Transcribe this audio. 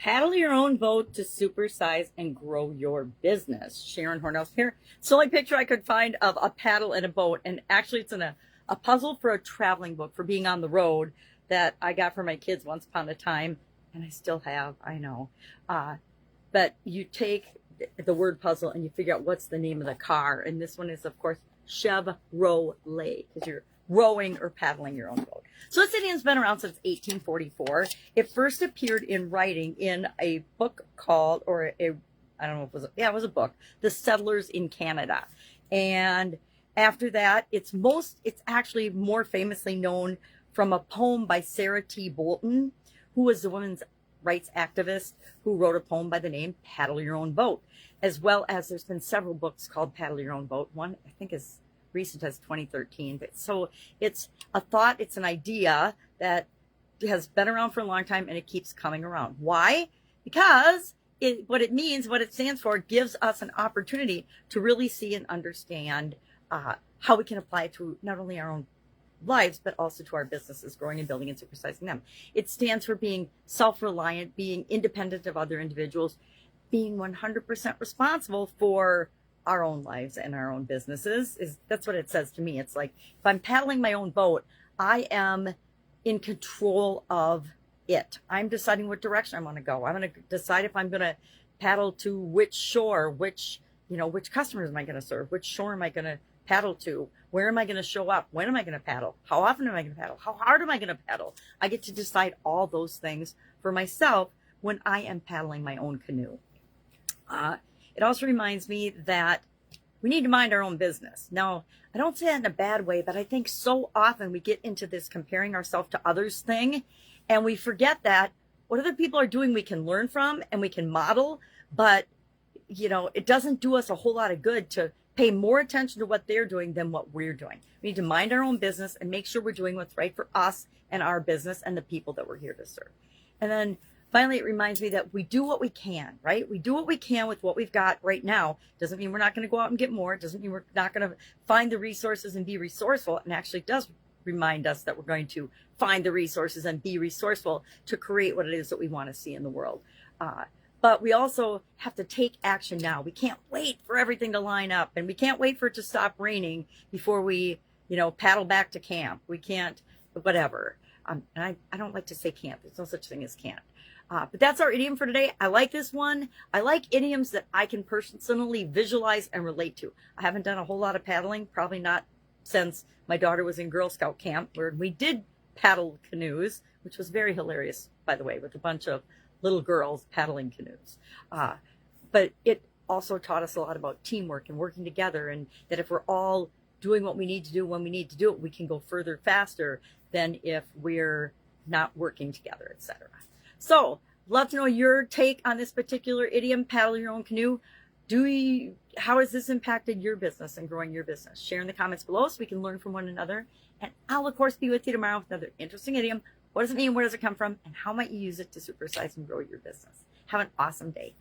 Paddle your own boat to supersize and grow your business. Sharon Horne-Ellstrom here. It's the only picture I could find of a paddle and a boat. And actually, it's in a puzzle for a traveling book for being on the road that I got for my kids once upon a time. And I still have, I know. But you take the word puzzle and you figure out what's the name of the car. And this one is, of course, Chevrolet, because you're rowing or paddling your own boat. So this idiom's been around since 1844. It first appeared in writing in a book called, or a, I don't know if it was, it was a book, The Settlers in Canada. And after that, it's actually more famously known from a poem by Sarah T. Bolton, who was the women's rights activist who wrote a poem by the name Paddle Your Own Boat, as well as there's been several books called Paddle Your Own Boat. One, I think, is recent as 2013. But so it's a thought, it's an idea that has been around for a long time, and it keeps coming around. Why? Because what it means, what it stands for, gives us an opportunity to really see and understand how we can apply it to not only our own lives, but also to our businesses, growing and building and supersizing them. It stands for being self-reliant, being independent of other individuals, being 100% responsible for our own lives and our own businesses. That's what it says to me. It's like, if I'm paddling my own boat, I am in control of it. I'm deciding what direction I want to go. I'm going to decide if I'm going to paddle to which shore, which customers am I going to serve, which shore am I going to paddle to, where am I going to show up, when am I going to paddle, how often am I going to paddle, how hard am I going to paddle. I get to decide all those things for myself when I am paddling my own canoe. It also reminds me that we need to mind our own business. Now, I don't say that in a bad way, but I think so often we get into this comparing ourselves to others thing, and we forget that what other people are doing we can learn from and we can model, but it doesn't do us a whole lot of good to pay more attention to what they're doing than what we're doing. We need to mind our own business and make sure we're doing what's right for us and our business and the people that we're here to serve. And then finally, it reminds me that we do what we can, right? We do what we can with what we've got right now. Doesn't mean we're not going to go out and get more. It doesn't mean we're not going to find the resources and be resourceful. And actually does remind us that we're going to find the resources and be resourceful to create what it is that we want to see in the world. But we also have to take action now. We can't wait for everything to line up, and we can't wait for it to stop raining before we, paddle back to camp. We can't, whatever. And I don't like to say can't. There's no such thing as can't. But that's our idiom for today. I like this one. I like idioms that I can personally visualize and relate to. I haven't done a whole lot of paddling, probably not since my daughter was in Girl Scout camp, where we did paddle canoes, which was very hilarious, by the way, with a bunch of little girls paddling canoes. But it also taught us a lot about teamwork and working together, and that if we're all doing what we need to do when we need to do it, we can go further faster than if we're not working together, etc. So, love to know your take on this particular idiom, paddle your own canoe. How has this impacted your business and growing your business? Share in the comments below so we can learn from one another. And I'll, of course, be with you tomorrow with another interesting idiom. What does it mean? Where does it come from? And how might you use it to supersize and grow your business? Have an awesome day.